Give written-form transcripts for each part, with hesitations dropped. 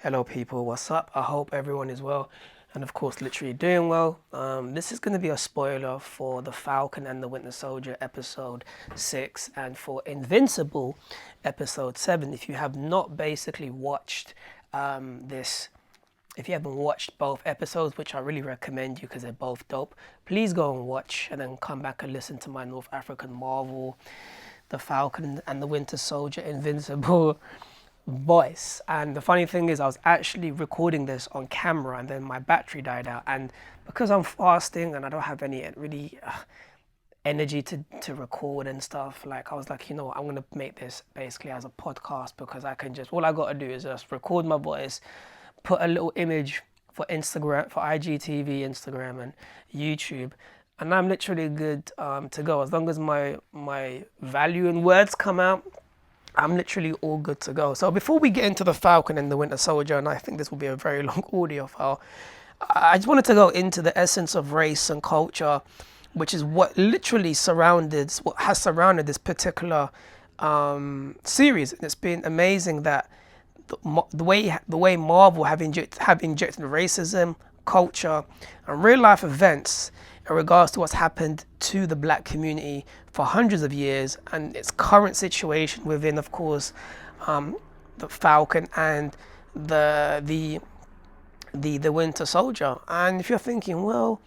Hello people, what's up? I hope everyone is well and of course literally doing well. This is going to be a spoiler for the Falcon and the Winter Soldier episode 6 and for Invincible episode 7. If you have not basically watched this, if you haven't watched both episodes, which I really recommend you because they're both dope, please go and watch and then come back and listen to my North African Marvel, the Falcon and the Winter Soldier Invincible voice. And the funny thing is I was actually recording this on camera and then my battery died out, and because I'm fasting and I don't have any really energy to record and stuff, like I was like, you know what, I'm gonna make this basically as a podcast because I can just, all I gotta do is just record my voice, put a little image for Instagram, for IGTV, Instagram and YouTube, and I'm literally good to go. As long as my value in words come out, I'm literally all good to go. So before we get into the Falcon and the Winter Soldier, and I think this will be a very long audio file, I just wanted to go into the essence of race and culture, which is what literally what has surrounded this particular series. And it's been amazing that the way Marvel have injected racism, culture, and real life events in regards to what's happened to the black community for hundreds of years and its current situation within, of course, the Falcon and the Winter Soldier. And if you're thinking, well,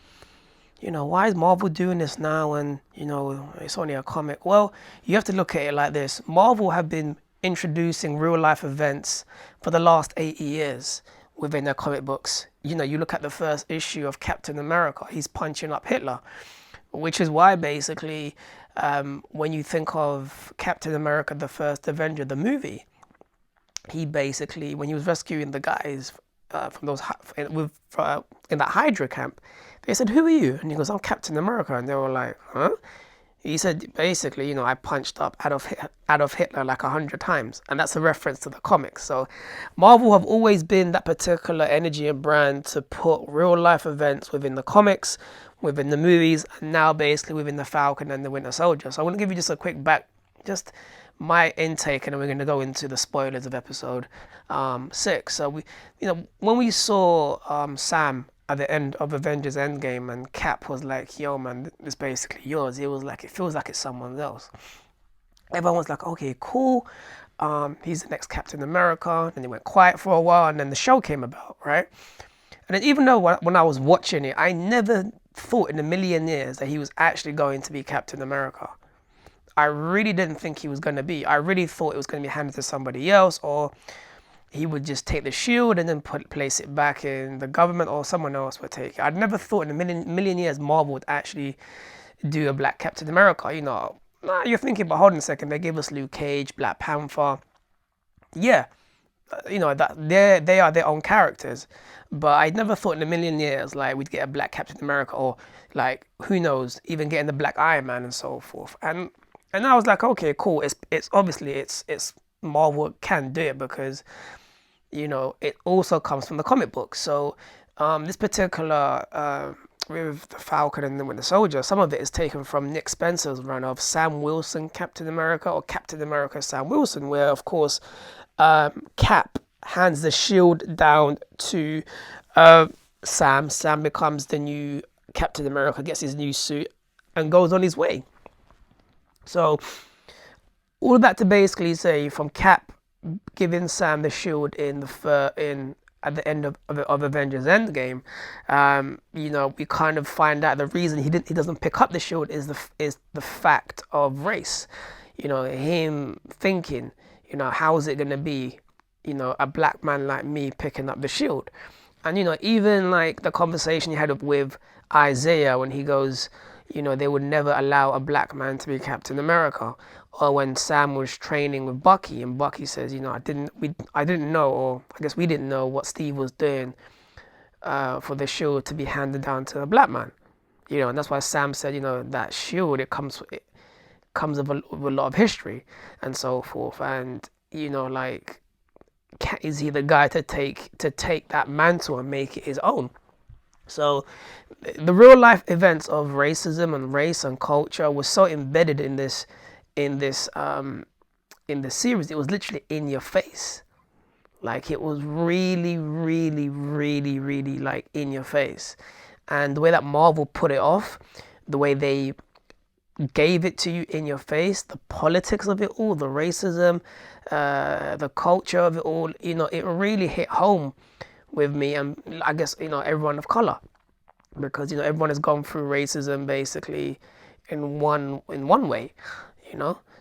you know, why is Marvel doing this now? And you know, it's only a comic. Well, you have to look at it like this: Marvel have been introducing real life events for the last 80 years within their comic books. You know, you look at the first issue of Captain America, he's punching up Hitler, which is why basically when you think of Captain America, the first Avenger, the movie, he basically, when he was rescuing the guys from those in that Hydra camp, they said, "Who are you?" And he goes, "I'm Captain America." And they were like, "Huh?" He said, basically, you know, I punched up Adolf Hitler like 100 times. And that's a reference to the comics. So Marvel have always been that particular energy and brand to put real life events within the comics, within the movies, and now basically within the Falcon and the Winter Soldier. So I want to give you just a quick just my intake, and then we're going to go into the spoilers of episode 6. So when we saw Sam at the end of Avengers Endgame and Cap was like, "Yo man, it's basically yours," it was like, it feels like it's someone else. Everyone was like, okay, cool, he's the next Captain America. And it went quiet for a while, and then the show came about, right? And then even though when I was watching it, I never thought in a million years that he was actually going to be Captain America. I really didn't think he was going to be. I really thought it was going to be handed to somebody else, or he would just take the shield and then place it back in the government, or someone else would take it. I'd never thought in a million years Marvel would actually do a black Captain America. You know, you're thinking, but hold on a second, they gave us Luke Cage, Black Panther. Yeah, you know, that they are their own characters. But I never thought in a million years like we'd get a black Captain America, or like, who knows, even getting the black Iron Man and so forth. And I was like, okay, cool. It's obviously it's Marvel can do it because, you know, it also comes from the comic book. So this particular with the Falcon and the Winter Soldier, some of it is taken from Nick Spencer's run of Sam Wilson Captain America, or Captain America Sam Wilson, where of course Cap hands the shield down to Sam. Sam becomes the new Captain America, gets his new suit and goes on his way. So all that to basically say, from Cap giving Sam the shield at the end of Avengers Endgame, you know, we kind of find out the reason he doesn't pick up the shield is the fact of race. You know, him thinking, you know, how is it going to be, you know, a black man like me picking up the shield? And you know, even like the conversation he had with Isaiah when he goes, you know, they would never allow a black man to be Captain America. Or when Sam was training with Bucky, and Bucky says, you know, I didn't know, or I guess we didn't know what Steve was doing for the shield to be handed down to a black man. You know, and that's why Sam said, you know, that shield, it comes with a lot of history and so forth. And you know, like, is he the guy to take that mantle and make it his own? So the real life events of racism and race and culture was so embedded in this series. It was literally in your face. Like it was really, really, really, really like in your face. And the way that Marvel put it off, the way they gave it to you in your face, the politics of it all, the racism, the culture of it all, it really hit home with me, and I guess everyone of color, because everyone has gone through racism basically in one way,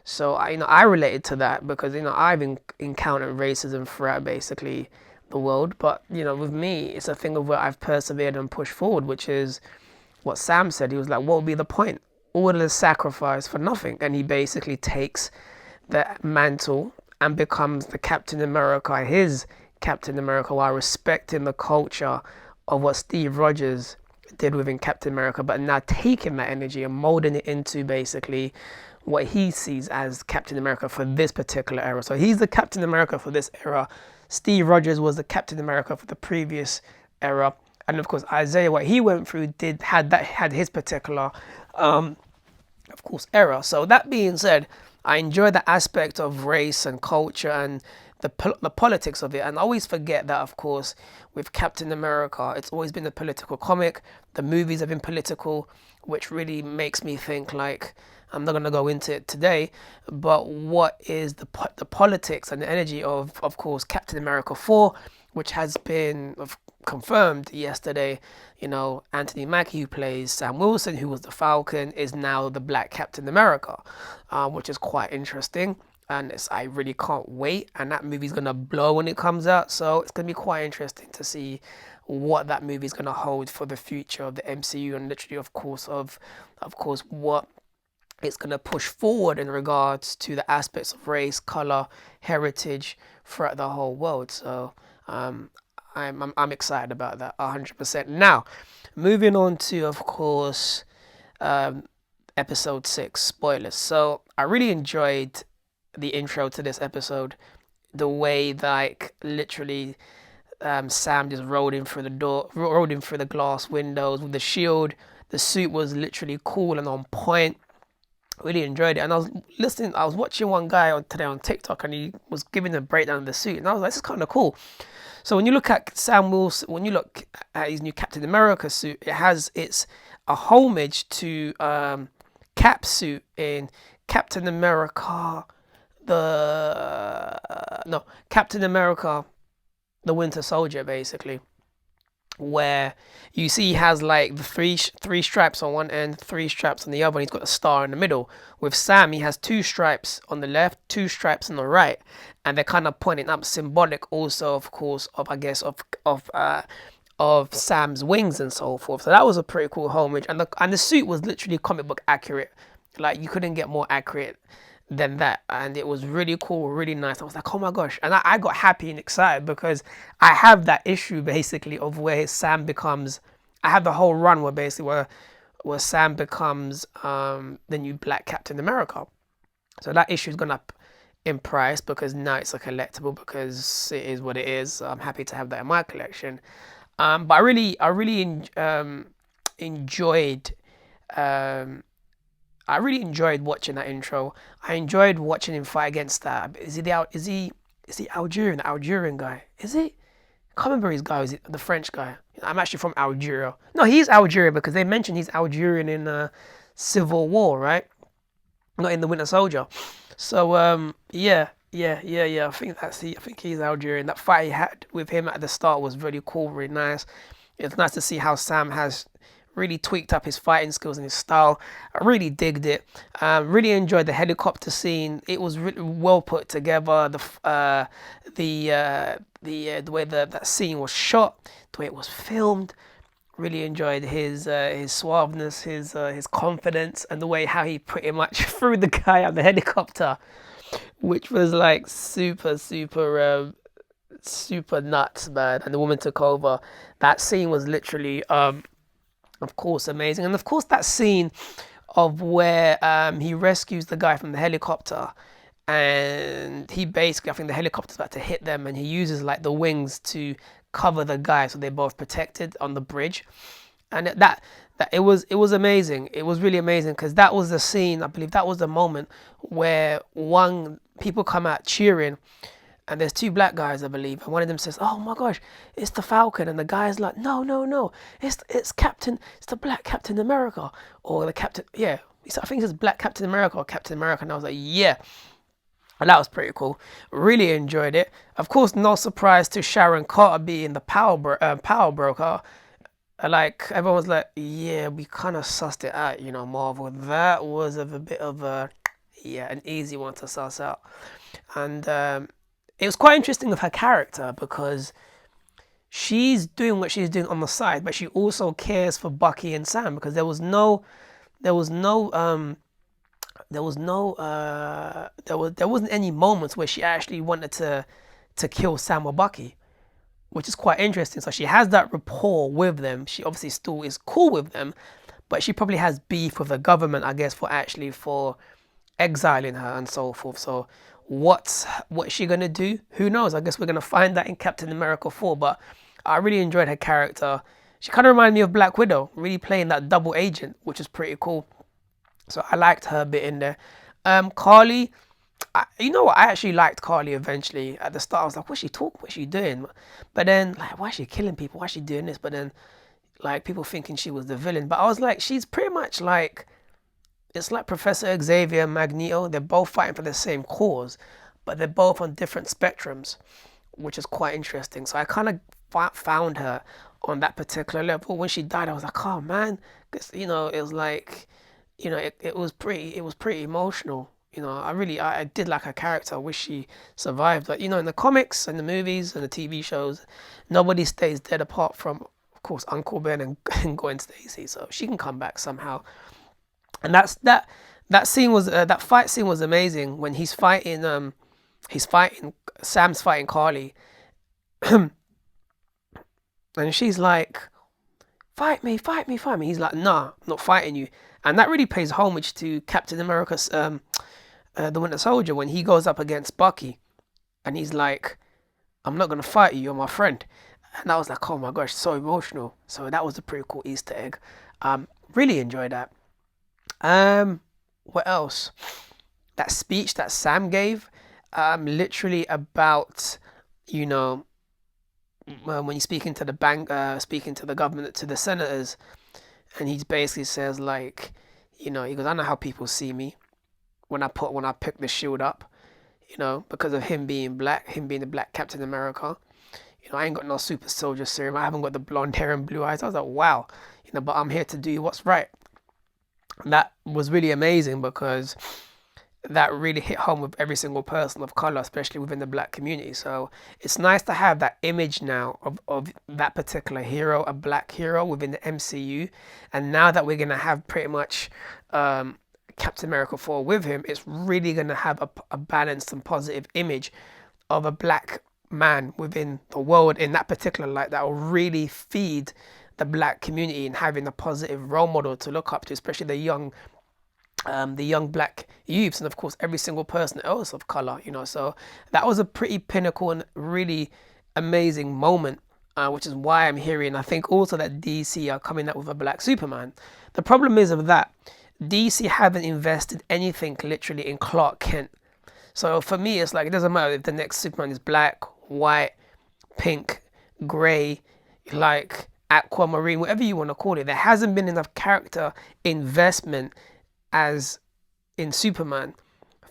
So I related to that because I've encountered racism throughout basically the world, but with me it's a thing of where I've persevered and pushed forward, which is what Sam said. He was like, what would be the point? All of the sacrifice for nothing. And he basically takes the mantle and becomes the Captain America, his Captain America, while respecting the culture of what Steve Rogers did within Captain America, but now taking that energy and molding it into basically what he sees as Captain America for this particular era. So he's the Captain America for this era. Steve Rogers was the Captain America for the previous era. And of course, Isaiah, what he went through had his particular, of course, era. So that being said, I enjoy the aspect of race and culture and the politics of it. And I always forget that, of course, with Captain America, it's always been a political comic. The movies have been political, which really makes me think, like, I'm not going to go into it today, but what is the politics and the energy of course, Captain America 4, which has been confirmed yesterday. Anthony Mackie, who plays Sam Wilson, who was the Falcon, is now the Black Captain America, which is quite interesting. And I really can't wait. And that movie's going to blow when it comes out. So it's going to be quite interesting to see what that movie is going to hold for the future of the MCU, and literally, of course, what it's going to push forward in regards to the aspects of race, color, heritage throughout the whole world. So I'm excited about that 100%. Now, moving on to, of course, episode 6, spoilers. So I really enjoyed the intro to this episode, the way like literally Sam just rode in through the glass windows with the shield. The suit was literally cool and on point. Really enjoyed it. And I was watching one guy today on TikTok, and he was giving a breakdown of the suit, and I was like, this is kind of cool. So when you look at Sam Wilson, when you look at his new Captain America suit, it's a homage to Cap's suit in Captain America Captain America the Winter Soldier, basically, where you see he has like the three stripes on one end, 3 straps on the other, and he's got a star in the middle. With Sam, he has 2 stripes on the left, 2 stripes on the right, and they're kind of pointing up, symbolic also, of course, of Sam's wings and so forth. So that was a pretty cool homage, and the suit was literally comic book accurate. Like, you couldn't get more accurate than that, and it was really cool, really nice. I was like, oh my gosh. And I got happy and excited because I have that issue basically of where Sam becomes, I have the whole run where basically where Sam becomes the new Black Captain America. So that issue is gone up in price because now it's a collectible, because it is what it is. So I'm happy to have that in my collection. But I really enjoyed watching that intro. I enjoyed watching him fight against that. Is he Algerian? The Algerian guy? Is he? I can't remember his guy. Is it the French guy? I'm actually from Algeria. No, he's Algerian because they mentioned he's Algerian in Civil War, right? Not in the Winter Soldier. So yeah. I think he's Algerian. That fight he had with him at the start was really cool, really nice. It's nice to see how Sam has really tweaked up his fighting skills and his style. I really digged it. Really enjoyed the helicopter scene. It was really well put together. The way that scene was shot, the way it was filmed. Really enjoyed his suaveness, his confidence, and the way how he pretty much threw the guy out the helicopter, which was like super nuts, man. And the woman took over. That scene was literally of course amazing. And of course that scene of where he rescues the guy from the helicopter, and he basically, I think the helicopter's about to hit them, and he uses like the wings to cover the guy so they're both protected on the bridge. And it was amazing. It was really amazing because that was the scene, I believe that was the moment where people come out cheering, and there's two black guys, I believe, and one of them says, "Oh my gosh, it's the Falcon," and the guy's like, "No, no, no, it's the Black Captain America, or the Captain, yeah." I think it's Black Captain America or Captain America, and I was like, "Yeah." And that was pretty cool. Really enjoyed it. Of course, no surprise to Sharon Carter being the power broker. Like everyone was like, "Yeah, we kind of sussed it out, Marvel." That was a bit of an easy one to suss out, and it was quite interesting with her character because she's doing what she's doing on the side, but she also cares for Bucky and Sam because there was no there wasn't any moments where she actually wanted to kill Sam or Bucky, which is quite interesting. So she has that rapport with them. She obviously still is cool with them, but she probably has beef with the government, I guess, for exiling her and so forth. So what's she gonna do? Who knows? I guess we're gonna find that in Captain America 4. But I really enjoyed her character. She kind of reminded me of Black Widow, really playing that double agent, which is pretty cool. So I liked her bit in there. Carly, you know what? I actually liked Carly eventually. At the start, I was like, what's she talking? What's she doing? But then, like, why is she killing people? Why is she doing this? But then, like, people thinking she was the villain. But I was like, she's pretty much like, it's like Professor Xavier and Magneto. They're both fighting for the same cause, but they're both on different spectrums, which is quite interesting. So I kind of found her on that particular level. When she died, I was like, oh man, because it was like, it was pretty emotional. I did like her character. I wish she survived. But in the comics and the movies and the TV shows, nobody stays dead apart from, of course, Uncle Ben and Gwen Stacy. So she can come back somehow. And that scene was that fight scene was amazing when Sam's fighting Carly, and she's like, fight me. He's like, nah, I'm not fighting you. And that really pays homage to Captain America's the Winter Soldier when he goes up against Bucky, and he's like, I'm not gonna fight you, you're my friend. And I was like, oh my gosh, so emotional. So that was a pretty cool Easter egg. Really enjoyed that. What else? That speech that Sam gave, literally about, when he's speaking to the bank, speaking to the government, to the senators, and he basically says like, he goes, I know how people see me when I pick the shield up, because of him being black, him being the Black Captain America. I ain't got no super soldier serum. I haven't got the blonde hair and blue eyes. I was like, wow, but I'm here to do what's right. And that was really amazing because that really hit home with every single person of color, especially within the black community. So it's nice to have that image now of that particular hero, a black hero within the MCU. And now that we're going to have pretty much Captain America 4 with him, it's really going to have a balanced and positive image of a black man within the world in that particular light that will really feed the black community and having a positive role model to look up to, especially the young black youths, and of course every single person else of color. So that was a pretty pinnacle and really amazing moment, which is why I'm hearing, I think also that DC are coming up with a black Superman. The problem is of that, DC haven't invested anything literally in Clark Kent. So for me, it's like, it doesn't matter if the next Superman is black, white, pink, grey, like aquamarine, whatever you want to call it. There hasn't been enough character investment as in Superman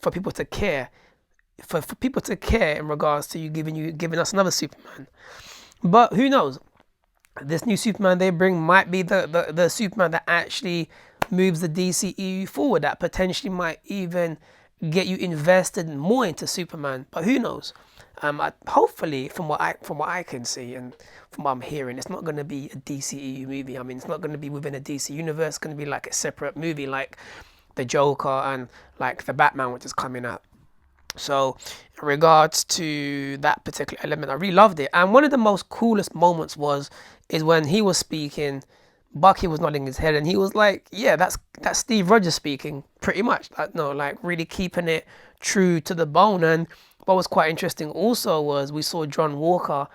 for people to care. For people to care in regards to giving us another Superman. But who knows? This new Superman they bring might be the Superman that actually moves the DCEU forward, that potentially might even get you invested more into Superman. But who knows? Hopefully, from what I can see and from what I'm hearing, it's not going to be a DCEU movie. I mean, it's not going to be within a DC universe. It's going to be like a separate movie, like the Joker and like the Batman, which is coming out. So, in regards to that particular element, I really loved it. And one of the most coolest moments is when he was speaking. Bucky was nodding his head, and he was like, "Yeah, that's Steve Rogers speaking, pretty much." Like really keeping it true to the bone. And what was quite interesting also was we saw John Walker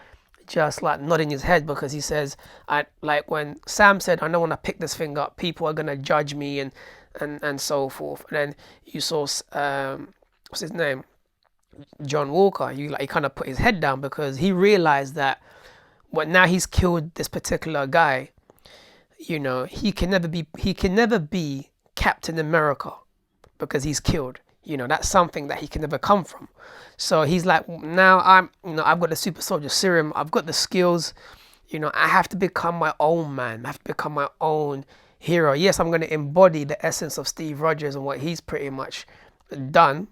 just like nodding his head because he says, like when Sam said, "I don't want to pick this thing up. People are gonna judge me," and so forth. And then you saw what's his name? John Walker. He kind of put his head down because he realized that now he's killed this particular guy. He can never be Captain America because he's killed. That's something that he can never come from. So he's like, now I've got the super soldier serum. I've got the skills. I have to become my own man. I have to become my own hero. Yes, I'm going to embody the essence of Steve Rogers and what he's pretty much done,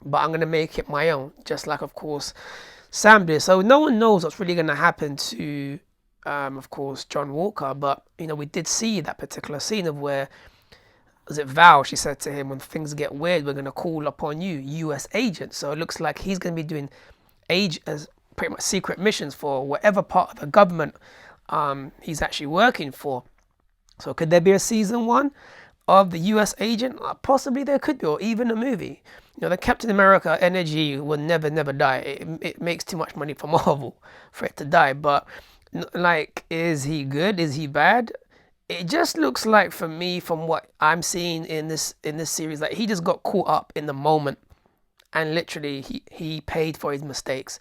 but I'm going to make it my own, just like, of course, Sam did. So no one knows what's really going to happen to, of course, John Walker. But, we did see that particular scene of where, was it Val? She said to him, when things get weird, we're going to call upon you, US agent. So it looks like he's going to be doing as pretty much secret missions for whatever part of the government he's actually working for. So could there be a season 1 of the US agent? Possibly there could be, or even a movie. The Captain America energy will never die. It makes too much money for Marvel for it to die. But is he good? Is he bad? It just looks like, for me, from what I'm seeing in this series, like he just got caught up in the moment, and literally he paid for his mistakes,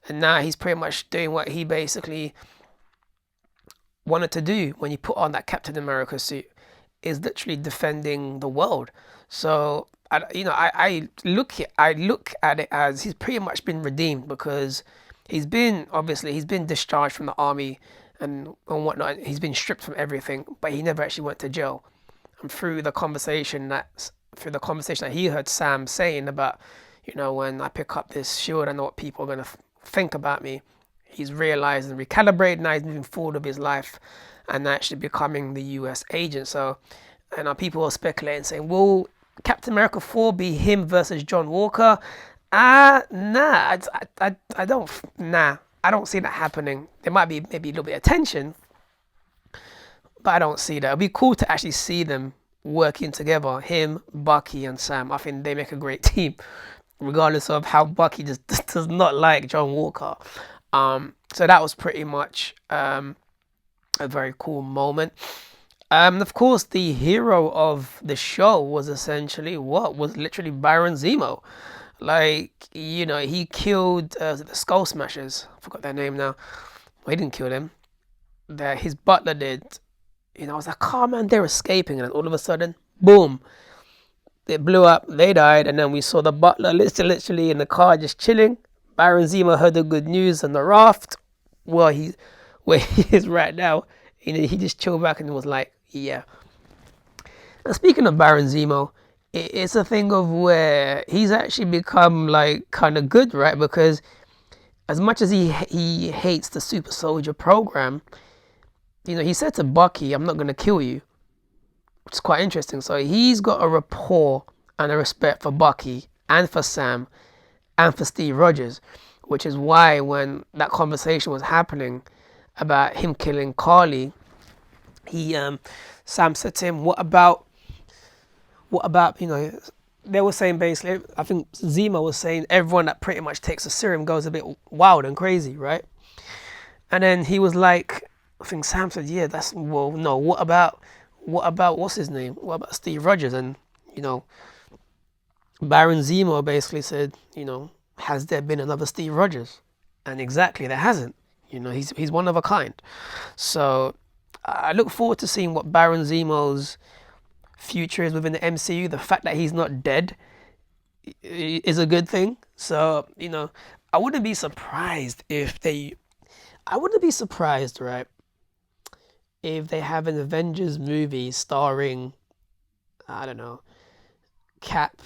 and now he's pretty much doing what he basically wanted to do when he put on that Captain America suit, is literally defending the world. So I look at it as he's pretty much been redeemed, because he's been discharged from the army and whatnot. He's been stripped from everything, but he never actually went to jail. And through the conversation that he heard Sam saying about, when I pick up this shield, I know what people are going to think about me. He's realized and recalibrated. Now he's moving forward with his life and actually becoming the US agent. So, people are speculating, saying, will Captain America 4 be him versus John Walker? Nah, I don't see that happening. There might be maybe a little bit of tension, but I don't see that. It'd be cool to actually see them working together, him, Bucky, and Sam. I think they make a great team, regardless of how Bucky just does not like John Walker. So that was pretty much a very cool moment. Of course, the hero of the show was literally Baron Zemo. He killed the Skull Smashers. I forgot their name now. Well, he didn't kill them. His butler did. I was like, oh man, they're escaping. And then all of a sudden, boom, it blew up. They died. And then we saw the butler literally in the car just chilling. Baron Zemo heard the good news on the raft. Where he is right now. He just chilled back and was like, yeah. And speaking of Baron Zemo, it's a thing of where he's actually become kind of good, right? Because as much as he hates the super soldier program, he said to Bucky, I'm not going to kill you, which is quite interesting. So he's got a rapport and a respect for Bucky and for Sam and for Steve Rogers, which is why when that conversation was happening about him killing Carly, Sam said to him, what about, they were saying basically, I think Zemo was saying everyone that pretty much takes a serum goes a bit wild and crazy, right? And then he was like, I think Sam said, yeah, no, what about, what's his name? What about Steve Rogers? And, Baron Zemo basically said, has there been another Steve Rogers? And exactly, there hasn't. He's one of a kind. So I look forward to seeing what Baron Zemo's future is within the MCU. The fact that he's not dead is a good thing. So, I wouldn't be surprised, right, if they have an Avengers movie starring, I don't know, Cap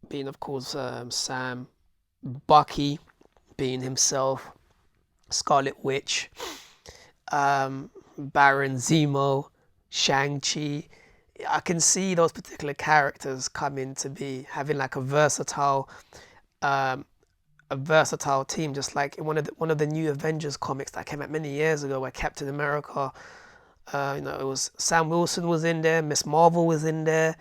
being, of course, Sam, Bucky being himself, Scarlet Witch, Baron Zemo, Shang-Chi. I can see those particular characters coming to be having a versatile team, just like in one of the new Avengers comics that came out many years ago, where Captain America, it was Sam Wilson was in there, Miss Marvel was in there,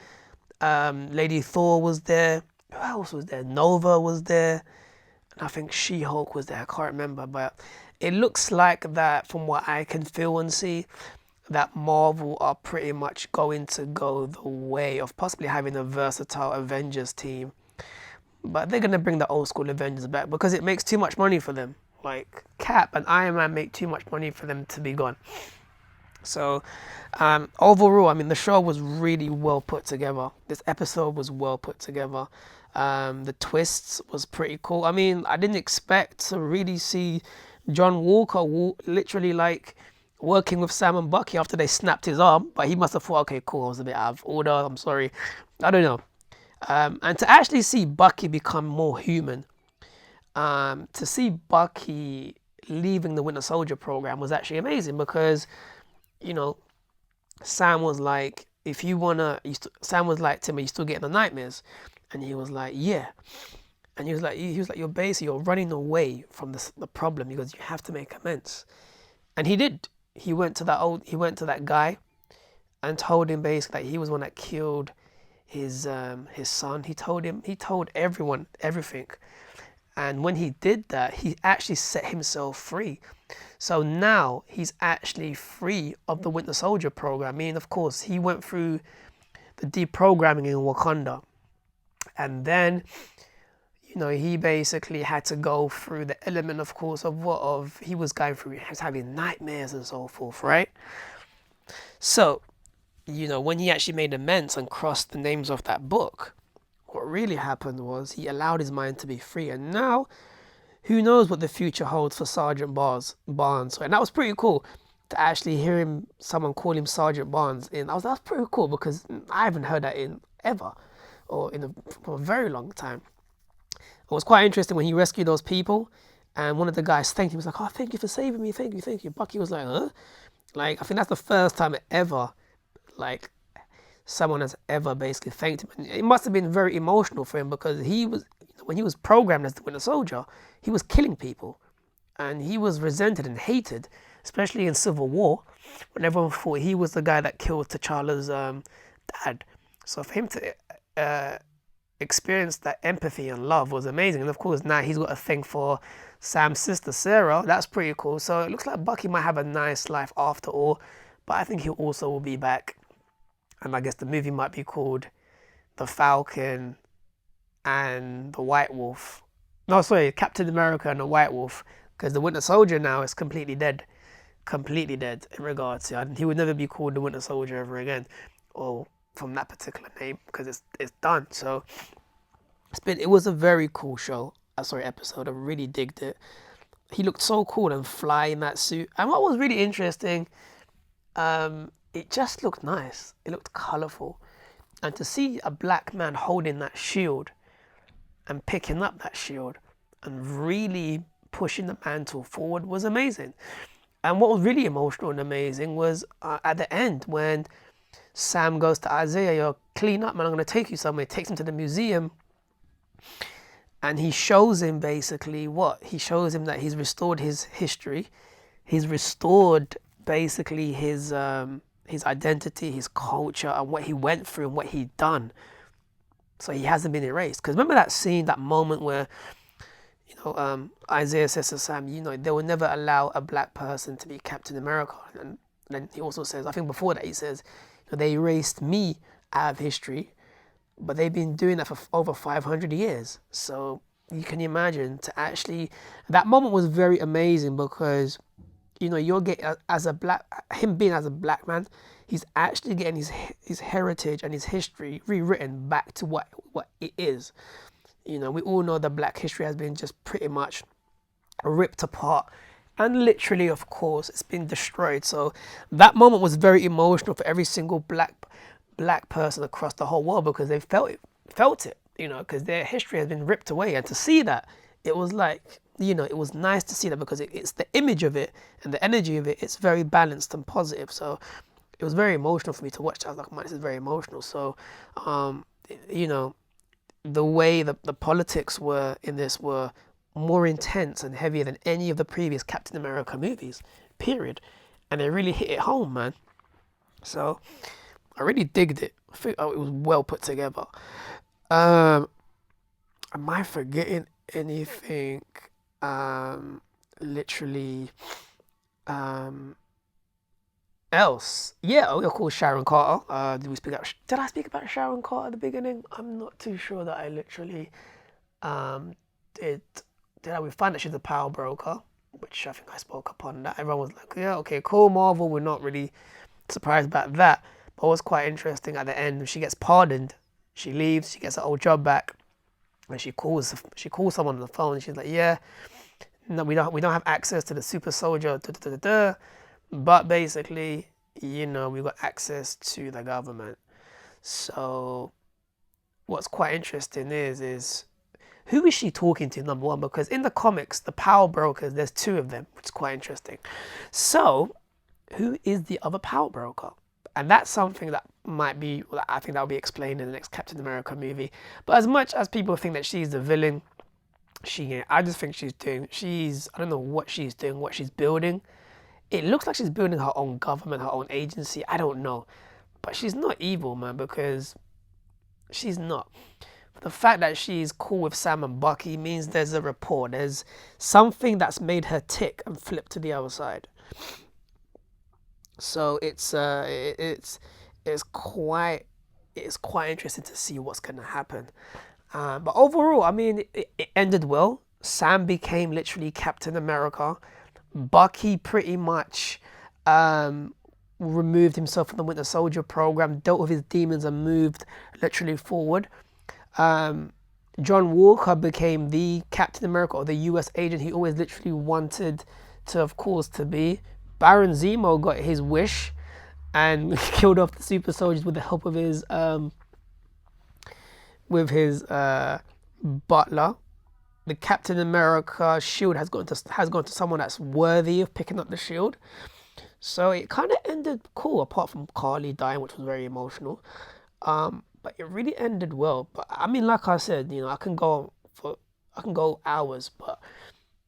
Lady Thor was there. Who else was there? Nova was there, and I think She-Hulk was there. I can't remember, but it looks like that, from what I can feel and see, that Marvel are pretty much going to go the way of possibly having a versatile Avengers team. but they're gonna bring the old school Avengers back because it makes too much money for them. Like Cap and Iron Man make too much money for them to be gone. So overall, I mean, the show was really well put together. This episode was well put together. The twists was pretty cool. I mean, I didn't expect to really see John Walker literally like working with Sam and Bucky after they snapped his arm, but he must have thought, okay, cool, I was a bit out of order, I'm sorry. I don't know. And to actually see Bucky become more human, to see Bucky leaving the Winter Soldier program was actually amazing because, you know, Sam was like, if you wanna, Sam was like, Tim, are you still getting the nightmares? And he was like, yeah. And he was like, you're running away from the problem because you have to make amends. And he did. He went to that guy and told him basically that he was one that killed his son. He told everyone everything. And when he did that, he actually set himself free. So now he's actually free of the Winter Soldier program. I mean, of course, he went through the deprogramming in Wakanda. And then, you know, he basically had to go through the element, of course, of he was going through, he was having nightmares and so forth, right? So, you know, when he actually made amends and crossed the names off that book, what really happened was he allowed his mind to be free. And now, who knows what the future holds for Sergeant Barnes. And that was pretty cool to actually hear someone call him Sergeant Barnes. That's pretty cool because I haven't heard that in ever, or for a very long time. It was quite interesting when he rescued those people and one of the guys thanked him. He was like, oh, thank you for saving me. Thank you. Bucky was like, huh? Like, I think that's the first time ever, like, someone has ever basically thanked him. And it must have been very emotional for him because when he was programmed as the Winter Soldier, he was killing people. And he was resented and hated, especially in Civil War, when everyone thought he was the guy that killed T'Challa's dad. So for him to experience that empathy and love was amazing. And of course now he's got a thing for Sam's sister Sarah. That's pretty cool. So it looks like Bucky might have a nice life after all, but I think he also will be back. And I guess the movie might be called The Falcon and the White Wolf. No, sorry, Captain America and the White Wolf, because the Winter Soldier now is completely dead in regards to, and he would never be called the Winter Soldier ever again, or from that particular name, because it's done. So it was a very cool episode. I really digged it. He looked so cool and fly in that suit. And what was really interesting, it just looked nice. It looked colourful. And to see a black man holding that shield and picking up that shield and really pushing the mantle forward was amazing. And what was really emotional and amazing was at the end when Sam goes to Isaiah, you're clean up, man, I'm going to take you somewhere. Takes him to the museum. And he shows him basically what? He shows him that he's restored his history. He's restored basically his identity, his culture, and what he went through and what he'd done. So he hasn't been erased. Because remember that scene, that moment where, you know, Isaiah says to Sam, you know, they will never allow a black person to be Captain America. And then he also says, I think before that he says, they erased me out of history, but they've been doing that for over 500 years. So you can imagine that moment was very amazing because, you know, you're getting him being as a black man, he's actually getting his heritage and his history rewritten back to what it is. You know, we all know that black history has been just pretty much ripped apart. And literally, of course, it's been destroyed. So that moment was very emotional for every single black person across the whole world because they felt it, you know, because their history has been ripped away. And to see that, it was like, you know, it was nice to see that because it's the image of it and the energy of it. It's very balanced and positive. So it was very emotional for me to watch. I was like, man, this is very emotional. So, you know, the way the politics were in this were more intense and heavier than any of the previous Captain America movies, period. And they really hit it home, man. So I really digged it. I think it was well put together. Am I forgetting anything? Literally else? Yeah, of course, Sharon Carter. Did I speak about Sharon Carter at the beginning? I'm not too sure that I literally Um, we find that she's a power broker, which I think I spoke upon that. Everyone was like, yeah, okay, cool, Marvel. We're not really surprised about that. But what's quite interesting at the end, she gets pardoned. She leaves. She gets her old job back, and she calls someone on the phone. And she's like, yeah, no, we don't have access to the super soldier, but basically, we got access to the government. So what's quite interesting is who is she talking to, number one? Because in the comics, the power brokers, there's two of them, which is quite interesting. So who is the other power broker? And that's something that I think that will be explained in the next Captain America movie. But as much as people think that she's the villain, I just think I don't know what she's doing, what she's building. It looks like she's building her own government, her own agency. I don't know. But she's not evil, man, because she's not. The fact that she's cool with Sam and Bucky means there's a rapport. There's something that's made her tick and flip to the other side. So it's quite interesting to see what's going to happen. But overall, I mean, it ended well. Sam became literally Captain America. Bucky pretty much removed himself from the Winter Soldier program, dealt with his demons, and moved literally forward. John Walker became the Captain America, or the US agent he always literally wanted to be. Baron Zemo got his wish and killed off the super soldiers with the help of his butler. The Captain America shield has gone to someone that's worthy of picking up the shield. So it kind of ended cool, apart from Carly dying, which was very emotional. But it really ended well. But I mean, like I said, I can go hours, but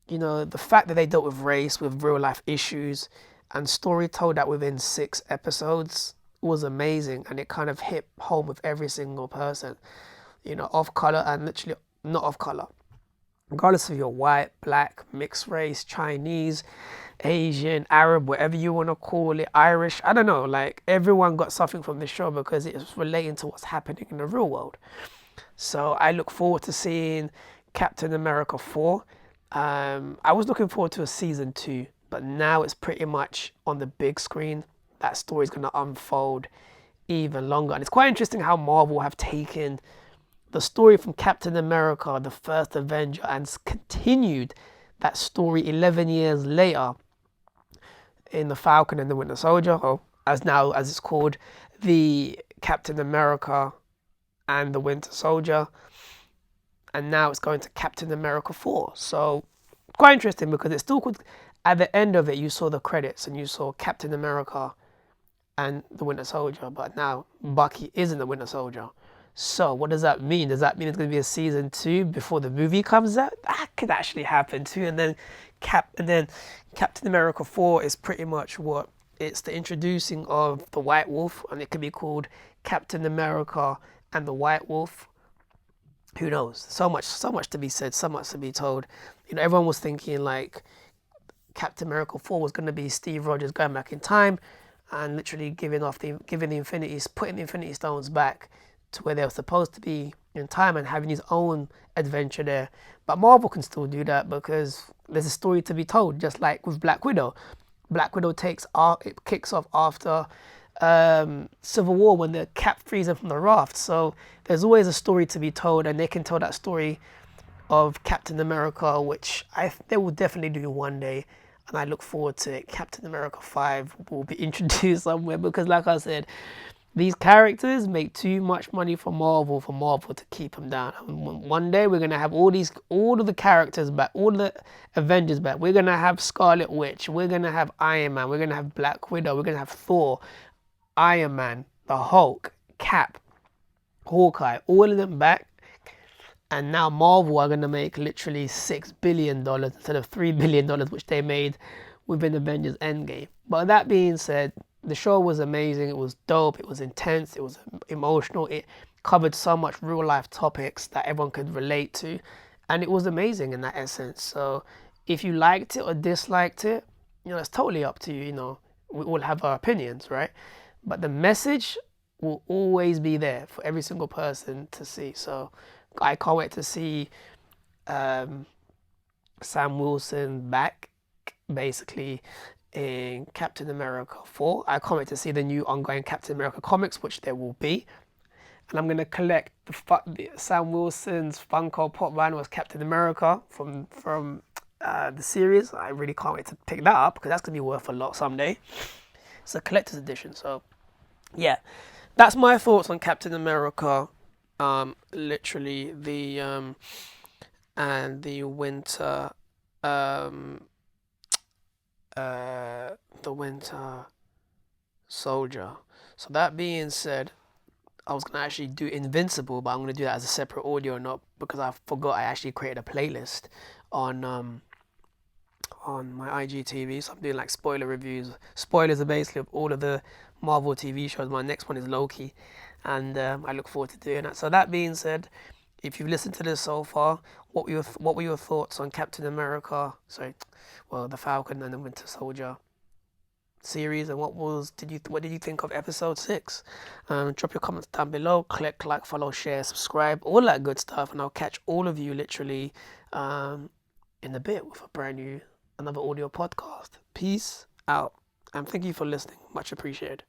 the fact that they dealt with race, with real life issues, and story told that within 6 episodes was amazing, and it kind of hit home with every single person, of color and literally not of color. Regardless if you're white, black, mixed race, Chinese, Asian, Arab, whatever you want to call it, Irish, I don't know, like everyone got something from this show because it's relating to what's happening in the real world. So I look forward to seeing Captain America 4. I was looking forward to a season 2, but now it's pretty much on the big screen. That story's going to unfold even longer. And it's quite interesting how Marvel have taken the story from Captain America, the first Avenger, and continued that story 11 years later in the Falcon and the Winter Soldier, or as it's called, the Captain America and the Winter Soldier. And now it's going to Captain America 4. So quite interesting, because it's still called, at the end of it, you saw the credits and you saw Captain America and the Winter Soldier, but now Bucky isn't the Winter Soldier. So what does that mean? Does that mean it's going to be a season 2 before the movie comes out? That could actually happen too. And then Captain America 4 is pretty much it's the introducing of the White Wolf, and it could be called Captain America and the White Wolf. Who knows? So much to be said, so much to be told. Everyone was thinking like Captain America 4 was going to be Steve Rogers going back in time and literally putting the Infinity Stones back to where they were supposed to be in time and having his own adventure there. But Marvel can still do that because there's a story to be told, just like with Black Widow. Black Widow kicks off after Civil War, when the Cap frees them from the raft. So there's always a story to be told, and they can tell that story of Captain America, which they will definitely do one day, and I look forward to it. Captain America 5 will be introduced somewhere, because like I said, these characters make too much money for Marvel to keep them down. One day we're gonna have all of the characters back, all the Avengers back. We're gonna have Scarlet Witch, we're gonna have Iron Man, we're gonna have Black Widow, we're gonna have Thor, Iron Man, the Hulk, Cap, Hawkeye, all of them back. And now Marvel are gonna make literally $6 billion instead of $3 billion, which they made within Avengers Endgame. But that being said, the show was amazing. It was dope. It was intense. It was emotional. It covered so much real life topics that everyone could relate to, and it was amazing in that essence. So if you liked it or disliked it, it's totally up to you. We all have our opinions, right? But the message will always be there for every single person to see. So I can't wait to see Sam Wilson back, basically, in Captain America 4. I can't wait to see the new ongoing Captain America comics, which there will be. And I'm going to collect the Sam Wilson's Funko Pop line was Captain America from the series. I really can't wait to pick that up because that's going to be worth a lot someday. It's a collector's edition. So, yeah, that's my thoughts on Captain America. Literally and the Winter Soldier. So that being said, I was gonna actually do Invincible, but I'm gonna do that as a separate audio note because I forgot I actually created a playlist on my IGTV. So I'm doing like spoiler reviews. Spoilers are basically of all of the Marvel TV shows. My next one is Loki, and I look forward to doing that. So that being said, if you've listened to this so far, what were your thoughts on Captain America? The Falcon and the Winter Soldier series, and what did you think of episode 6? Drop your comments down below. Click like, follow, share, subscribe, all that good stuff, and I'll catch all of you literally in a bit with another audio podcast. Peace out, and thank you for listening. Much appreciated.